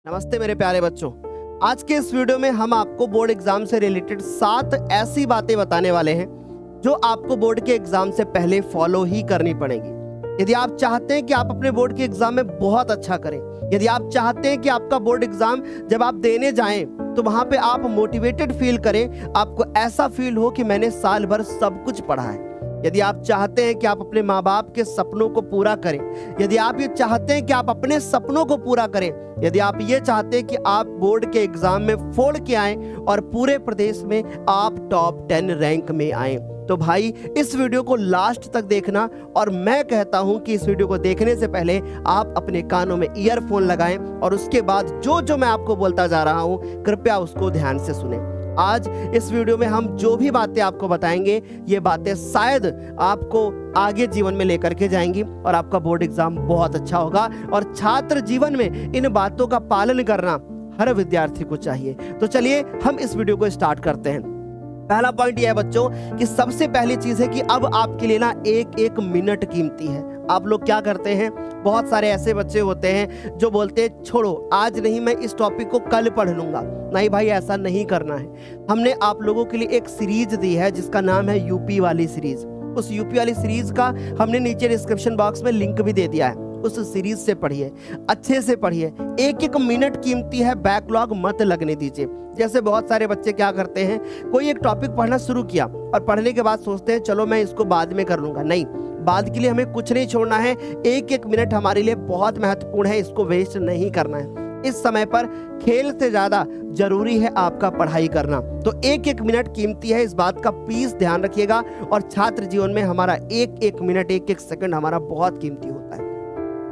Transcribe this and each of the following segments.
नमस्ते मेरे प्यारे बच्चों। आज के इस वीडियो में हम आपको बोर्ड एग्जाम से रिलेटेड 7 ऐसी बातें बताने वाले हैं जो आपको बोर्ड के एग्जाम से पहले फॉलो ही करनी पड़ेंगी। यदि आप चाहते हैं कि आप अपने बोर्ड के एग्जाम में बहुत अच्छा करें, यदि आप चाहते हैं कि आपका बोर्ड एग्जाम जब आप देने जाएं तो वहां पे आप मोटिवेटेड फील करें, आपको ऐसा फील हो कि मैंने साल भर सब कुछ पढ़ा है, यदि आप चाहते हैं कि आप अपने माँ बाप के सपनों को पूरा करें, यदि आप ये चाहते हैं कि आप अपने सपनों को पूरा करें, यदि आप ये चाहते हैं कि आप बोर्ड के एग्जाम में फोड़ के आएं और पूरे प्रदेश में आप टॉप 10 रैंक में आएं, तो भाई इस वीडियो को लास्ट तक देखना। और मैं कहता हूं कि इस वीडियो को देखने से पहले आप अपने कानों में ईयरफोन लगाएं और उसके बाद जो जो मैं आपको बोलता जा रहा हूं कृपया उसको ध्यान से सुनें। आज इस वीडियो में हम जो भी बातें आपको बताएंगे, ये बातें शायद आपको आगे जीवन में लेकर के जाएंगी और आपका बोर्ड एग्जाम बहुत अच्छा होगा। और छात्र जीवन में इन बातों का पालन करना हर विद्यार्थी को चाहिए। तो चलिए हम इस वीडियो को स्टार्ट करते हैं। पहला पॉइंट यह है बच्चों कि सबसे पहली चीज है कि अब आपके लिए ना एक एक मिनट कीमती है। आप लोग क्या करते हैं, बहुत सारे ऐसे बच्चे होते हैं जो बोलते हैं छोड़ो आज नहीं, मैं इस टॉपिक को कल पढ़ लूंगा। नहीं भाई, ऐसा नहीं करना है। हमने आप लोगों के लिए एक सीरीज दी है जिसका नाम है यूपी वाली सीरीज। उस यूपी वाली सीरीज का हमने नीचे डिस्क्रिप्शन बॉक्स में लिंक भी दे दिया है। उस सीरीज से पढ़िए, अच्छे से पढ़िए, एक एक मिनट कीमती है, बैकलॉग मत लगने दीजिए। जैसे बहुत सारे बच्चे क्या करते हैं, कोई एक टॉपिक पढ़ना शुरू किया और पढ़ने के बाद सोचते हैं चलो मैं इसको बाद में कर लूंगा। नहीं, बाद के लिए हमें कुछ नहीं छोड़ना है। एक एक मिनट हमारे लिए बहुत महत्वपूर्ण है, इसको वेस्ट नहीं करना है। इस समय पर खेल से ज्यादा जरूरी है आपका पढ़ाई करना। तो एक एक मिनट कीमती है, इस बात का प्लीज ध्यान रखिएगा। और छात्र जीवन में हमारा एक एक मिनट, एक एक सेकंड हमारा बहुत कीमती होता है।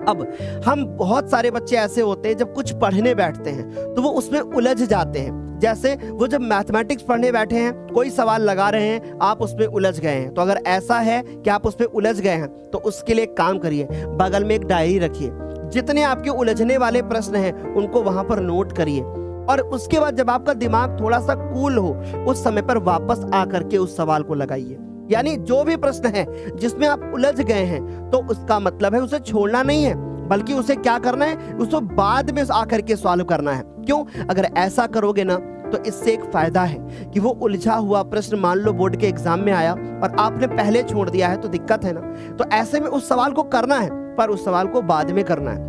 अब हम बहुत सारे बच्चे ऐसे होते हैं जब कुछ पढ़ने बैठते हैं तो वो उसमें उलझ जाते हैं। जैसे वो जब मैथमेटिक्स पढ़ने बैठे हैं, कोई सवाल लगा रहे हैं, आप उसमें उलझ गए हैं। तो अगर ऐसा है कि आप उसमें उलझ गए हैं तो उसके लिए एक काम करिए, बगल में एक डायरी रखिए, जितने आपके उलझने वाले प्रश्न हैं उनको वहां पर नोट करिए। और उसके बाद जब आपका दिमाग थोड़ा सा कूल हो, उस समय पर वापस आकर के उस सवाल को लगाइए। यानी जो भी प्रश्न है जिसमें आप उलझ गए हैं तो उसका मतलब है उसे छोड़ना नहीं है, बल्कि उसे क्या करना है, उसको बाद में आकर के सॉल्व करना है। क्यों? अगर ऐसा करोगे ना तो इससे एक फायदा है कि वो उलझा हुआ प्रश्न मान लो बोर्ड के एग्जाम में आया और आपने पहले छोड़ दिया है तो दिक्कत है ना। तो ऐसे में उस सवाल को करना है, पर उस सवाल को बाद में करना है।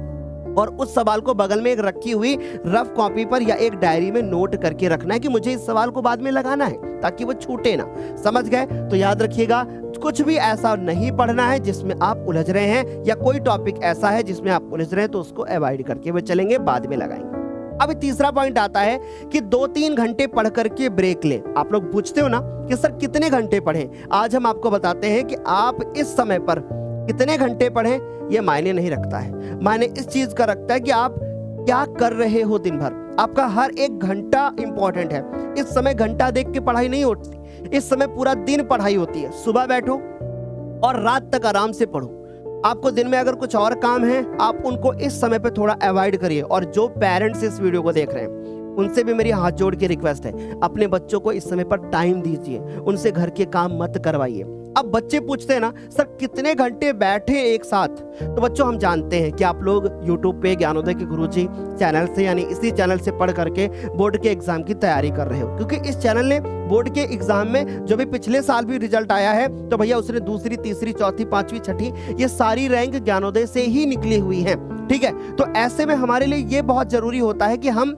और उस सवाल को बगल में एक रखी हुई रफ कॉपी पर या एक डायरी में नोट करके रखना है कि मुझे इस सवाल को बाद में लगाना है, ताकि वो छूटे ना। समझ गए? तो याद रखिएगा, कुछ भी ऐसा नहीं पढ़ना है जिसमें आप उलझ रहे हैं, या कोई टॉपिक ऐसा है जिसमें आप उलझ रहे हैं तो उसको अवॉइड करके वो चलेंगे, बाद में लगाएंगे। अब तीसरा पॉइंट आता है कि 2-3 घंटे पढ़ करके ब्रेक लें। आप लोग पूछते हो ना कि सर कितने घंटे पढ़ें। आज हम आपको बताते हैं कि आप इस समय पर कितने घंटे पढ़ें ये मायने नहीं रखता है। मायने इस चीज का रखता है कि आप क्या कर रहे हो दिन भर। आपका हर एक घंटा इंपॉर्टेंट है। इस समय घंटा देख के पढ़ाई नहीं होती, इस समय पूरा दिन पढ़ाई होती है। सुबह बैठो और रात तक आराम से पढ़ो। आपको दिन में अगर कुछ और काम है आप उनको इस समय पे थोड़ा अवॉइड करिए। और जो पेरेंट्स इस वीडियो को देख रहे हैं उनसे भी मेरी हाथ जोड़ के रिक्वेस्ट है, अपने बच्चों को इस समय पर टाइम दीजिए, उनसे घर के काम मत करवाइए। अब बच्चे पूछते हैं ना सर कितने घंटे बैठे एक साथ। तो बच्चों हम जानते हैं कि आप लोग YouTube पे ज्ञानोदय के गुरुजी चैनल से, यानी इसी चैनल से पढ़ करके बोर्ड के एग्जाम की तैयारी कर रहे हो, क्योंकि इस चैनल ने बोर्ड के एग्जाम में जो भी पिछले साल भी रिजल्ट आया है तो भैया उसने दूसरी, तीसरी, चौथी, पांचवी, छठी ये सारी रैंक ज्ञानोदय से ही निकली हुई है। ठीक है, तो ऐसे में हमारे लिए ये बहुत जरूरी होता है कि हम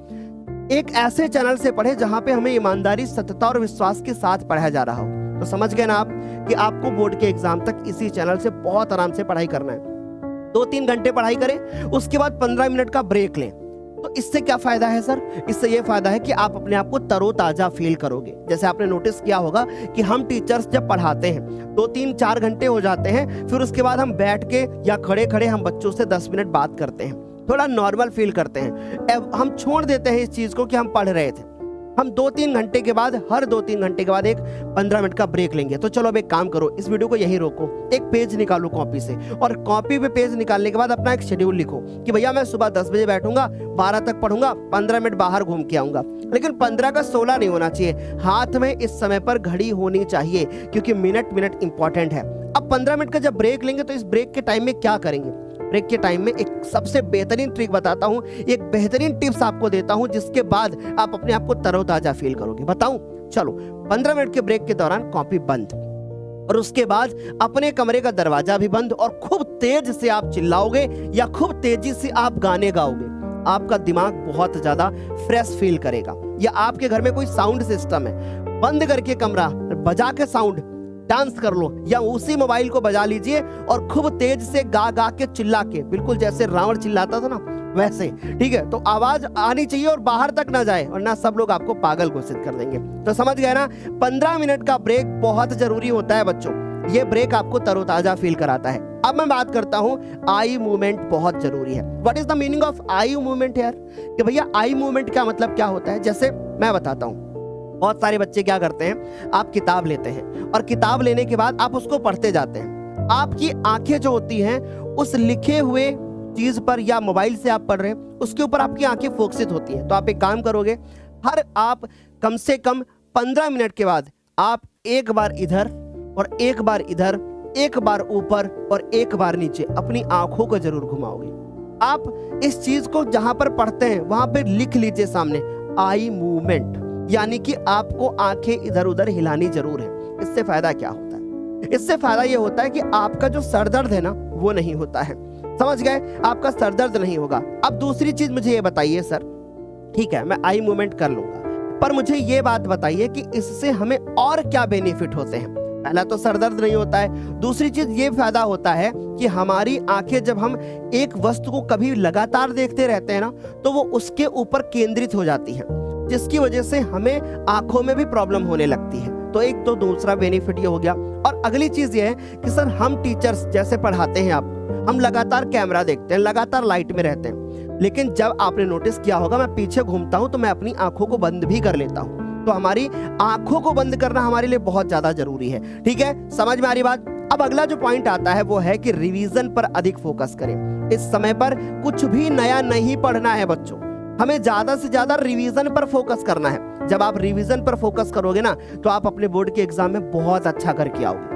एक ऐसे चैनल से पढ़े जहां पे हमें ईमानदारी, सत्यता और विश्वास के साथ पढ़ाया जा रहा हो। तो समझ गए ना आप कि आपको बोर्ड के एग्जाम तक इसी चैनल से बहुत आराम से पढ़ाई करना है। 2-3 घंटे पढ़ाई करें, उसके बाद 15 मिनट का ब्रेक लें। तो इससे क्या फायदा है सर? इससे ये फायदा है कि आप अपने आप को तरोताजा फील करोगे। जैसे आपने नोटिस किया होगा कि हम टीचर्स जब पढ़ाते हैं 2-3-4 घंटे हो जाते हैं, फिर उसके बाद हम बैठ के या खड़े खड़े हम बच्चों से 10 मिनट बात करते हैं, थोड़ा नॉर्मल फील करते हैं। हम छोड़ देते हैं इस चीज को कि हम पढ़ रहे थे। हम 2-3 घंटे के बाद, हर 2-3 घंटे के बाद एक 15 मिनट का ब्रेक लेंगे। तो चलो अब एक काम करो, इस वीडियो को यहीं रोको, एक पेज निकालो कॉपी से, और कॉपी पे पेज निकालने के बाद अपना एक शेड्यूल लिखो कि भैया मैं सुबह 10 बजे बैठूंगा, 12 तक पढ़ूंगा, 15 मिनट बाहर घूम के आऊंगा। लेकिन 15 का 16 नहीं होना चाहिए। हाथ में इस समय पर घड़ी होनी चाहिए, क्योंकि मिनट मिनट इंपॉर्टेंट है। अब 15 मिनट का जब ब्रेक लेंगे तो इस ब्रेक के टाइम में क्या करेंगे? ब्रेक के टाइम में एक सबसे बेहतरीन ट्रिक बताता हूँ, एक बेहतरीन टिप्स आपको देता हूँ, जिसके बाद आप अपने आप को तरोताजा फील करोगे। बताऊं? चलो, 15 मिनट के ब्रेक के दौरान कॉपी बंद, और उसके बाद अपने कमरे का दरवाजा भी बंद, और खूब तेज से आप चिल्लाओगे या खूब तेजी से आप गाने गाओगे। आपका दिमाग बहुत ज्यादा फ्रेश फील करेगा। या आपके घर में कोई साउंड सिस्टम है, बंद करके कमरा बजा के साउंड डांस कर लो, या उसी मोबाइल को बजा लीजिए और खूब तेज से गा गा के चिल्ला के, बिल्कुल जैसे रावण चिल्लाता था ना वैसे, ठीक है? तो आवाज आनी चाहिए और बाहर तक ना जाए, वरना सब लोग आपको पागल घोषित कर देंगे। तो समझ गए ना, 15 मिनट का ब्रेक बहुत जरूरी होता है बच्चों। ये ब्रेक आपको तरोताजा फील कराता है। अब मैं बात करता हूं, आई मूवमेंट बहुत जरूरी है। What is the meaning of eye movement यार? कि भैया आई मूवमेंट का मतलब क्या होता है? जैसे मैं बताता हूं, बहुत सारे बच्चे क्या करते हैं, आप किताब लेते हैं और किताब लेने के बाद आप उसको पढ़ते जाते हैं। आपकी आंखें जो होती हैं उस लिखे हुए चीज पर, या मोबाइल से आप पढ़ रहे हैं उसके ऊपर आपकी आंखें फोकसित होती हैं। तो आप एक काम करोगे, हर आप कम से कम 15 मिनट के बाद आप एक बार इधर और एक बार इधर, एक बार ऊपर और एक बार नीचे अपनी आंखों को जरूर घुमाओगे। आप इस चीज को जहां पर पढ़ते हैं वहां पे लिख लीजिए सामने आई मूवमेंट, यानी कि आपको आंखें इधर उधर हिलानी जरूर है। इससे फायदा क्या होता है? इससे फायदा ये होता है कि आपका जो सर दर्द है ना वो नहीं होता है। समझ गए? आपका सर दर्द नहीं होगा। अब दूसरी चीज मुझे ये बताइए, सर ठीक है मैं आई मूवमेंट कर लूंगा, पर मुझे ये बात बताइए कि इससे हमें और क्या बेनिफिट होते हैं? पहला तो सर दर्द नहीं होता है, दूसरी चीज ये फायदा होता है कि हमारी आंखें जब हम एक वस्तु को कभी लगातार देखते रहते हैं ना, तो वो उसके ऊपर केंद्रित हो जाती है, जिसकी वजह से हमें आंखों में भी प्रॉब्लम होने लगती है। तो एक तो दूसरा बेनिफिट ये हो गया। और अगली चीज ये है कि सर हम टीचर्स जैसे पढ़ाते हैं आपको, हम लगातार कैमरा देखते हैं, लगातार लाइट में रहते हैं, लेकिन जब आपने नोटिस किया होगा मैं पीछे घूमता हूं तो मैं अपनी आंखों को बंद भी कर लेता हूं। तो हमारी आंखों को बंद करना हमारे लिए बहुत ज्यादा जरूरी है। ठीक है, समझ में आ रही बात? अब अगला जो पॉइंट आता है वो है कि रिवीजन पर अधिक फोकस करें। इस समय पर कुछ भी नया नहीं पढ़ना है बच्चों, हमें ज्यादा से ज्यादा रिवीजन पर फोकस करना है। जब आप रिवीजन पर फोकस करोगे ना तो आप अपने बोर्ड के एग्जाम में बहुत अच्छा करके आओगे।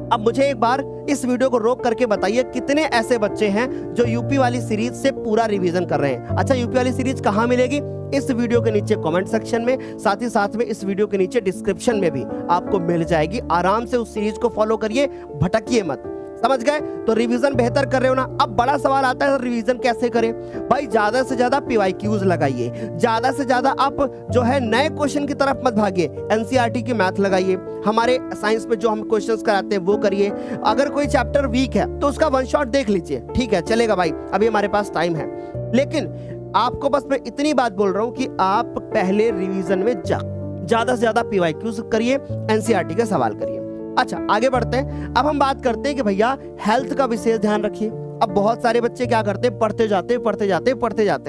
अब मुझे एक बार इस वीडियो को रोक करके बताइए कितने ऐसे बच्चे हैं जो यूपी वाली सीरीज से पूरा रिवीजन कर रहे हैं? अच्छा, यूपी वाली सीरीज कहां मिलेगी? इस वीडियो के नीचे कमेंट सेक्शन में, साथ ही साथ में इस वीडियो के नीचे डिस्क्रिप्शन में भी आपको मिल जाएगी। आराम से उस सीरीज को फॉलो करिए, भटकिए मत। समझ गए? तो रिवीजन बेहतर कर रहे हो ना। अब बड़ा सवाल आता है रिवीजन कैसे करें? भाई ज्यादा से ज्यादा पीवाईक्यूज लगाइए, ज्यादा से ज्यादा आप जो है नए क्वेश्चन की तरफ मत भागिए। एनसीईआरटी की मैथ लगाइए, हमारे साइंस में जो हम क्वेश्चंस कराते हैं वो करिए। अगर कोई चैप्टर वीक है तो उसका वन शॉट देख लीजिए, ठीक है चलेगा भाई, अभी हमारे पास टाइम है। लेकिन आपको बस मैं इतनी बात बोल रहा हूं कि आप पहले रिवीजन में ज्यादा से ज्यादा पीवाईक्यूज करिए, एनसीईआरटी के सवाल करिए। अच्छा, आगे बढ़ते हैं। अब हम बात करते हैं कि भैया हेल्थ का विशेष ध्यान रखिए। अब बहुत सारे बच्चे क्या करते हैं, पढ़ते जाते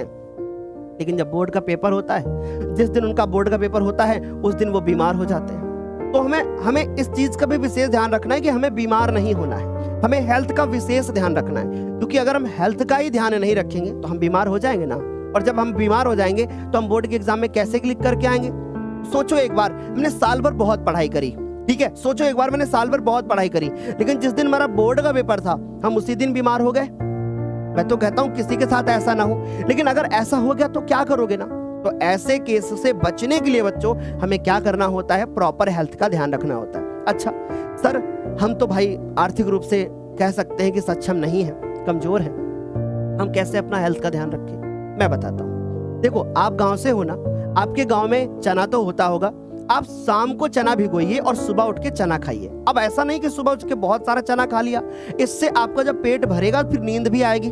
हैं, लेकिन जब बोर्ड का पेपर होता है, जिस दिन उनका बोर्ड का पेपर होता है उस दिन वो बीमार हो जाते हैं। तो हमें इस चीज का भी विशेष ध्यान रखना है कि हमें बीमार नहीं होना है, हमें हेल्थ का विशेष ध्यान रखना है। क्योंकि अगर हम हेल्थ का ही ध्यान नहीं रखेंगे तो हम बीमार हो जाएंगे ना, और जब हम बीमार हो जाएंगे तो हम बोर्ड के एग्जाम में कैसे क्लिक करके आएंगे? सोचो एक बार, मैंने साल भर बहुत पढ़ाई करी, ठीक है, सोचो एक बार मैंने साल भर बहुत पढ़ाई करी, लेकिन जिस दिन हमारा बोर्ड का पेपर था हम उसी दिन बीमार हो गए। मैं तो कहता हूं किसी के साथ ऐसा ना हो, लेकिन अगर ऐसा हो गया तो क्या करोगे ना? तो ऐसे केस से बचने के लिए बच्चों हमें क्या करना होता है? प्रॉपर हेल्थ का ध्यान रखना होता है। अच्छा सर, हम तो भाई आर्थिक रूप से कह सकते हैं कि सक्षम नहीं है, कमजोर है, हम कैसे अपना हेल्थ का ध्यान रखें? मैं बताता हूँ। देखो, आप गांव से हो ना, आपके गांव में चना तो होता होगा। आप शाम को चना भिगोइए और सुबह उठ के चना खाइए। अब ऐसा नहीं कि सुबह उठ के बहुत सारा चना खा लिया, इससे आपका जब पेट भरेगा फिर नींद भी आएगी।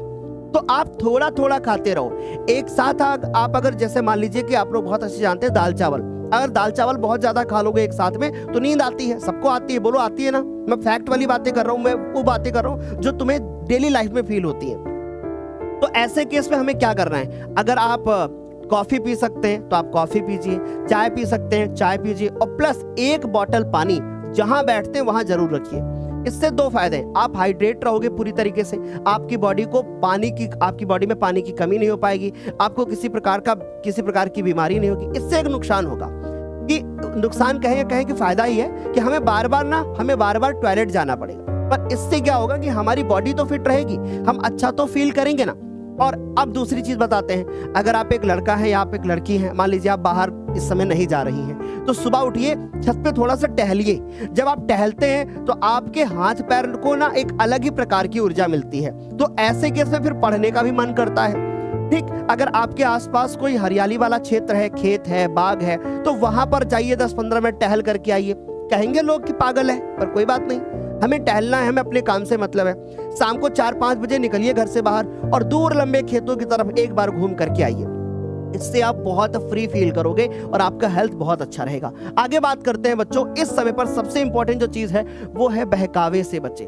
तो आप थोड़ा थोड़ा खाते रहो एक साथ। आप अगर जैसे मान लीजिए कि आप लोग बहुत अच्छे जानते हैं दाल चावल, अगर दाल चावल बहुत ज्यादा खा लोगे एक साथ में तो नींद आती है, सबको आती है, बोलो आती है ना? मैं फैक्ट वाली बातें कर रहा हूँ, मैं वो बातें कर रहा हूँ जो तुम्हें डेली लाइफ में फील होती है। तो ऐसे केस में हमें क्या करना है? अगर आप कॉफी पी सकते हैं तो आप कॉफी पीजिए, चाय पी सकते हैं चाय पीजिए, और प्लस 1 बॉटल पानी जहां बैठते हैं वहां जरूर रखिए। इससे 2 फायदे हैं, आप हाइड्रेट रहोगे पूरी तरीके से, आपकी बॉडी में पानी की कमी नहीं हो पाएगी, आपको किसी प्रकार की बीमारी नहीं होगी। इससे एक नुकसान होगा कि नुकसान कहें कि फायदा ही है कि हमें बार बार टॉयलेट जाना पड़ेगा। पर इससे क्या होगा कि हमारी बॉडी तो फिट रहेगी, हम अच्छा तो फील करेंगे ना। और अब दूसरी चीज बताते हैं, अगर आप एक लड़का है या आप एक लड़की है, मान लीजिए आप बाहर इस समय नहीं जा रही हैं, तो सुबह उठिए, छत पे थोड़ा सा टहलिए। जब आप टहलते हैं तो आपके हाथ पैर को ना एक अलग ही प्रकार की ऊर्जा मिलती है, तो ऐसे केस में फिर पढ़ने का भी मन करता है। ठीक, अगर आपके आसपास कोई हरियाली वाला क्षेत्र है, खेत है, बाग है, तो वहां पर जाइए, 10-15 मिनट टहल करके आइए। कहेंगे लोग कि पागल है, पर कोई बात नहीं, हमें टहलना है, हमें अपने काम से मतलब है। शाम को 4-5 बजे निकलिए घर से बाहर और दूर लंबे खेतों की तरफ एक बार घूम करके आइए। इससे आप बहुत फ्री फील करोगे और आपका हेल्थ बहुत अच्छा रहेगा। आगे बात करते हैं बच्चों, इस समय पर सबसे इंपॉर्टेंट जो चीज है वो है बहकावे से बचें।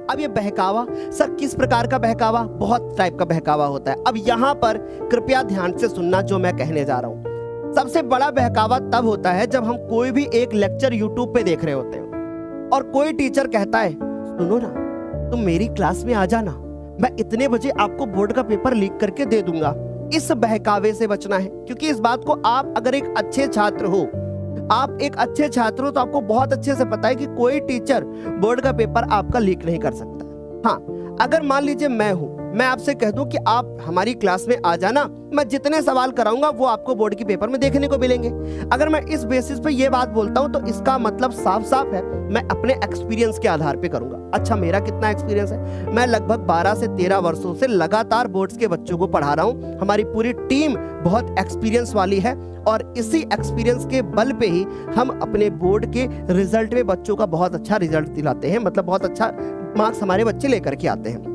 अब ये बहकावा, सर किस प्रकार का बहकावा? बहुत टाइप का बहकावा होता है। अब यहाँ पर कृपया ध्यान से सुनना जो मैं कहने जा रहा हूँ। सबसे बड़ा बहकावा तब होता है जब हम कोई भी एक लेक्चर यूट्यूब पे देख रहे होते हैं और कोई टीचर कहता है, सुनो ना, तुम मेरी क्लास में आ जाना, मैं इतने बजे आपको बोर्ड का पेपर लीक करके दे दूंगा। इस बहकावे से बचना है, क्योंकि इस बात को आप अगर एक अच्छे छात्र हो, आप एक अच्छे छात्र हो, तो आपको बहुत अच्छे से पता है कि कोई टीचर बोर्ड का पेपर आपका लीक नहीं कर सकता। हाँ, अगर मान लीजिए मैं आपसे कह दूं कि आप हमारी क्लास में आ जाना, मैं जितने सवाल कराऊंगा वो आपको बोर्ड के पेपर में देखने को मिलेंगे। अगर मैं इस बेसिस पे ये बात बोलता हूं तो इसका मतलब साफ साफ है, मैं अपने एक्सपीरियंस के आधार पे करूंगा। अच्छा, मेरा कितना एक्सपीरियंस है? मैं लगभग 12 से 13 वर्षों से लगातार बोर्ड्स के बच्चों को पढ़ा रहा हूं। हमारी पूरी टीम बहुत एक्सपीरियंस वाली है और इसी एक्सपीरियंस के बल पे ही हम अपने बोर्ड के रिजल्ट में बच्चों का बहुत अच्छा रिजल्ट दिलाते हैं, मतलब बहुत अच्छा मार्क्स हमारे बच्चे लेकर के आते हैं।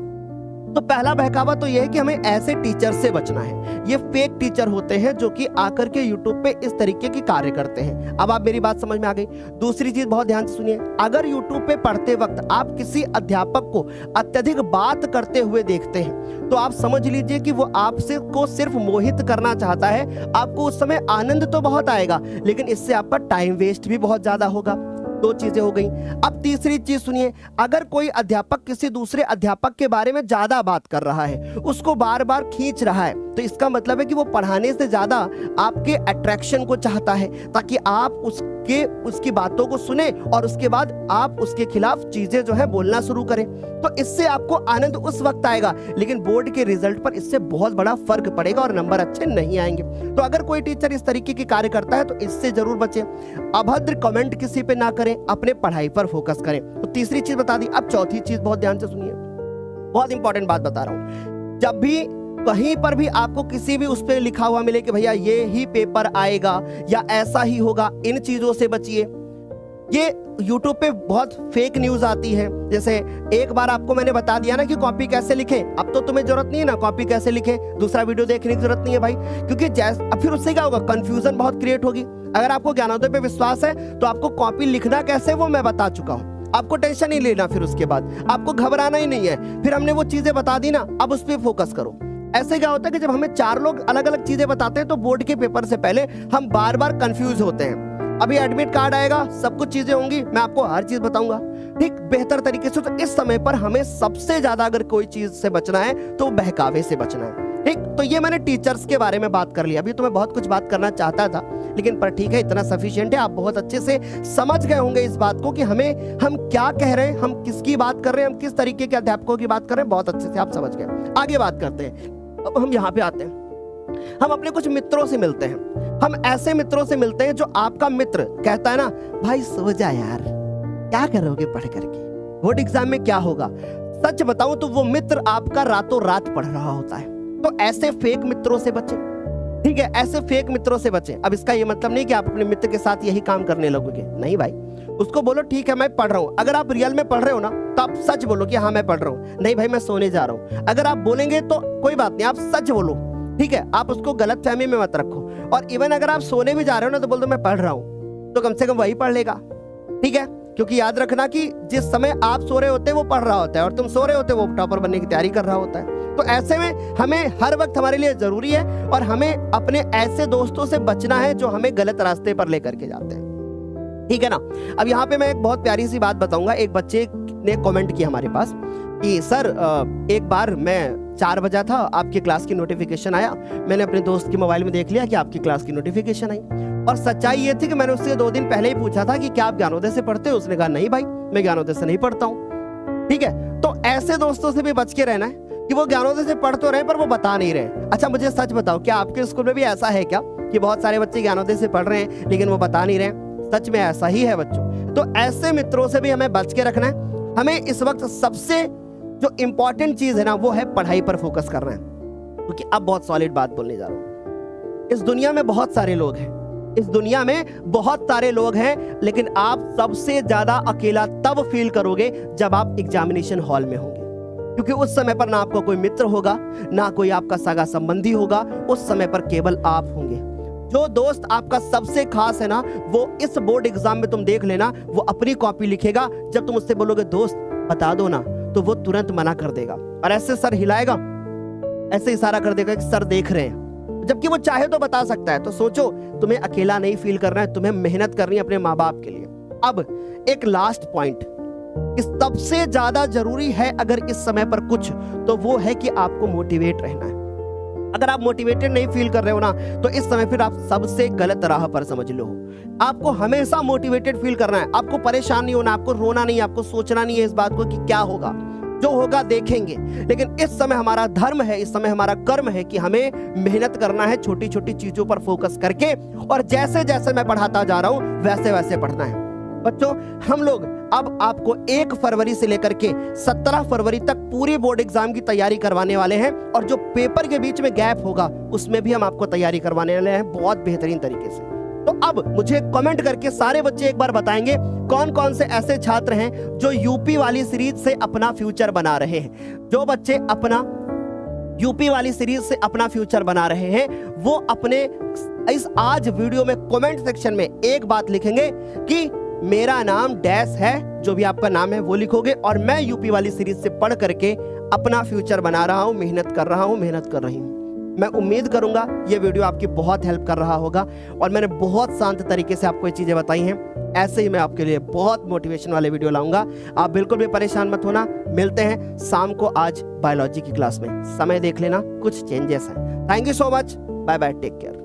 तो पहला बहकावा तो यह है कि हमें ऐसे टीचर से बचना है। ये फेक टीचर होते हैं जो कि आकर के यूट्यूब पे इस तरीके के कार्य करते हैं। अब आप मेरी बात समझ में आ गई। दूसरी चीज बहुत ध्यान से सुनिए, अगर यूट्यूब पे पढ़ते वक्त आप किसी अध्यापक को अत्यधिक बात करते हुए देखते हैं तो आप समझ लीजिए कि वो आपसे को सिर्फ मोहित करना चाहता है। आपको उस समय आनंद तो बहुत आएगा, लेकिन इससे आपका टाइम वेस्ट भी बहुत ज्यादा होगा। दो चीजें हो गई। अब तीसरी चीज सुनिए, अगर कोई अध्यापक किसी दूसरे अध्यापक के बारे में ज्यादा बात कर रहा है, उसको बार बार खींच रहा है, तो इसका मतलब है कि वो पढ़ाने से ज्यादा आपके अट्रैक्शन को चाहता है, ताकि आप उसकी बातों को सुने और उसके बाद आप उसके खिलाफ चीजें जो है बोलना शुरू करें। तो इससे आपको आनंद उस वक्त आएगा, लेकिन बोर्ड के रिजल्ट पर इससे बहुत बड़ा फर्क पड़ेगा और नंबर अच्छे नहीं आएंगे। तो अगर कोई टीचर इस तरीके के कार्य करता है तो इससे जरूर बचें। अभद्र कमेंट किसी पे ना करें, अपने पढ़ाई पर फोकस करें। तो तीसरी चीज बता दी। अब चौथी चीज बहुत ध्यान से सुनिए, बहुत इंपॉर्टेंट बात बता रहा हूं। जब भी कहीं पर भी आपको किसी भी उस पे लिखा हुआ मिले कि भैया ये ही पेपर आएगा या ऐसा ही होगा, इन चीजों से बचिए। ये YouTube पे बहुत फेक न्यूज आती है। जैसे एक बार आपको मैंने बता दिया ना कि कॉपी कैसे लिखें, अब तो तुम्हें जरूरत नहीं है ना कॉपी कैसे लिखें, दूसरा वीडियो देखने की जरूरत नहीं है भाई, क्योंकि अब फिर उससे क्या होगा, कंफ्यूजन बहुत क्रिएट होगी। अगर आपको ज्ञानोदय पे विश्वास है तो आपको कॉपी लिखना कैसे वो मैं बता चुका हूँ, आपको टेंशन नहीं लेना, फिर उसके बाद आपको घबराना ही नहीं है। फिर हमने वो चीजें बता दी ना, अब उस पर फोकस करो। ऐसे क्या होता है कि जब हमें 4 लोग अलग अलग चीजें बताते हैं तो बोर्ड के पेपर से पहले हम बार बार कंफ्यूज होते हैं। अभी एडमिट कार्ड आएगा, सब कुछ चीजें होंगी, मैं आपको हर चीज बताऊंगा ठीक बेहतर तरीके से। तो इस समय पर हमें सबसे ज्यादा अगर कोई चीज से बचना है तो बहकावे से बचना है। ठीक, तो ये मैंने टीचर्स के बारे में बात कर ली। अभी तो मैं बहुत कुछ बात करना चाहता था, लेकिन पर ठीक है, इतना सफिशिएंट है। आप बहुत अच्छे से समझ गए होंगे इस बात को कि हम क्या कह रहे हैं, हम किसकी बात कर रहे हैं, हम किस तरीके के अध्यापकों की बात कर रहे हैं, बहुत अच्छे से आप समझ गए। आगे बात करते हैं। अब हम यहाँ पे आते हैं, हम अपने कुछ मित्रों से मिलते हैं। हम ऐसे मित्रों से मिलते हैं जो आपका मित्र कहता है ना, भाई सो जा यार, क्या करोगे पढ़ करके, बोर्ड एग्जाम में क्या होगा। सच बताऊं तो वो मित्र आपका रातों रात पढ़ रहा होता है। तो ऐसे फेक मित्रों से बचें, ठीक है, ऐसे फेक मित्रों से बचें। अब इसका ये मतलब नहीं कि आप अपने मित्र के साथ यही काम करने लगोगे, नहीं भाई। उसको बोलो ठीक है मैं पढ़ रहा हूँ। अगर आप रियल में पढ़ रहे हो ना तो आप सच बोलो कि हाँ मैं पढ़ रहा हूँ, नहीं भाई मैं सोने जा रहा हूँ। अगर आप बोलेंगे तो कोई बात नहीं, आप सच बोलो, ठीक है, आप उसको गलत फहमी में मत रखो। और इवन अगर आप सोने भी जा रहे हो ना तो बोल दो मैं पढ़ रहा हूँ, तो कम से कम वही पढ़ लेगा, ठीक है। क्योंकि याद रखना कि जिस समय आप सो रहे होते वो पढ़ रहा होता है और तुम सो रहे होते वो टॉपर बनने की तैयारी कर रहा होता है। तो ऐसे में हमें हर वक्त हमारे लिए जरूरी है और हमें अपने ऐसे दोस्तों से बचना है जो हमें गलत रास्ते पर लेकर के जाते हैं, ठीक है ना। अब यहाँ पे मैं एक बहुत प्यारी सी बात बताऊंगा। एक बच्चे ने कमेंट किया हमारे पास कि सर एक बार मैं 4 बजा था, आपकी क्लास की नोटिफिकेशन आया, मैंने अपने दोस्त के मोबाइल में देख लिया कि आपकी क्लास की नोटिफिकेशन आई। और सच्चाई ये थी कि मैंने उससे 2 दिन पहले ही पूछा था कि क्या आप ज्ञानोदय से पढ़ते हो। उसने कहा नहीं भाई मैं ज्ञानोदय से नहीं पढ़ता हूँ, ठीक है, तो ऐसे दोस्तों से भी बच के रहना है कि वो ज्ञानोदय से पढ़ तो रहे पर वो बता नहीं रहे। अच्छा मुझे सच बताओ, क्या आपके स्कूल में भी ऐसा है क्या कि बहुत सारे बच्चे ज्ञानोदय से पढ़ रहे हैं लेकिन वो बता नहीं रहे? सच में ऐसा ही है बच्चों। तो ऐसे मित्रों से भी हमें बच के रखना है। हमें इस वक्त सबसे जो इंपॉर्टेंट चीज है ना, वो है पढ़ाई पर फोकस करना है। क्योंकि अब बहुत सॉलिड बात बोलने जा रहा हूं। इस दुनिया में बहुत सारे लोग हैं, इस दुनिया में बहुत सारे लोग हैं, लेकिन आप सबसे ज्यादा अकेला तब फील करोगे जब आप एग्जामिनेशन हॉल में होंगे। क्योंकि उस समय पर ना आपका कोई मित्र होगा, ना कोई आपका सगा संबंधी होगा, उस समय पर केवल आप होंगे। जो दोस्त आपका सबसे खास है ना, वो इस बोर्ड एग्जाम में तुम देख लेना, वो अपनी कॉपी लिखेगा। जब तुम उससे बोलोगे दोस्त बता दो ना, तो वो तुरंत मना कर देगा और ऐसे सर हिलाएगा, ऐसे इशारा कर देगा कि सर देख रहे हैं, जबकि वो चाहे तो बता सकता है। तो सोचो, तुम्हें अकेला नहीं फील करना है, तुम्हें मेहनत करनी है अपने माँ बाप के लिए। अब एक लास्ट पॉइंट, इस सबसे ज्यादा जरूरी है अगर इस समय पर कुछ, तो वो है कि आपको मोटिवेट रहना है। अगर आप मोटिवेटेड नहीं फील कर रहे हो ना, तो इस समय फिर आप सबसे गलत राह पर समझ लो। आपको हमेशा मोटिवेटेड फील करना है, आपको परेशान नहीं होना, आपको रोना नहीं, आपको सोचना नहीं है इस बात को कि क्या होगा, जो होगा देखेंगे। लेकिन इस समय हमारा धर्म है, इस समय हमारा कर्म है कि हमें मेहनत करना है, छोटी छोटी चीजों पर फोकस करके, और जैसे जैसे मैं पढ़ाता जा रहा हूं वैसे वैसे पढ़ना है। बच्चों, हम लोग अब आपको 1 फरवरी से लेकर के 17 फरवरी तक पूरी बोर्ड एग्जाम की तैयारी करवाने वाले हैं, और जो पेपर के बीच में गैप होगा उसमें भी हम आपको तैयारी करवाने वाले हैं बहुत बेहतरीन तरीके से। तो अब मुझे कमेंट करके सारे बच्चे एक बार बताएंगे कौन कौन से ऐसे छात्र हैं जो यूपी वाली सीरीज से अपना फ्यूचर बना रहे हैं। जो बच्चे अपना यूपी वाली सीरीज से अपना फ्यूचर बना रहे हैं, वो अपने इस आज वीडियो में कमेंट सेक्शन में एक बात लिखेंगे कि मेरा नाम डैश है, जो भी आपका नाम है वो लिखोगे, और मैं यूपी वाली सीरीज से पढ़ करके अपना फ्यूचर बना रहा हूं, मेहनत कर रहा हूं, मेहनत कर रही हूं। मैं उम्मीद करूंगा ये वीडियो आपकी बहुत हेल्प कर रहा होगा, और मैंने बहुत शांत तरीके से आपको ये चीजें बताई हैं। ऐसे ही मैं आपके लिए बहुत मोटिवेशन वाले वीडियो लाऊंगा। आप बिल्कुल भी परेशान मत होना। मिलते हैं शाम को आज बायोलॉजी की क्लास में। समय देख लेना, कुछ चेंजेस हैं। Thank you so much, bye bye, take care.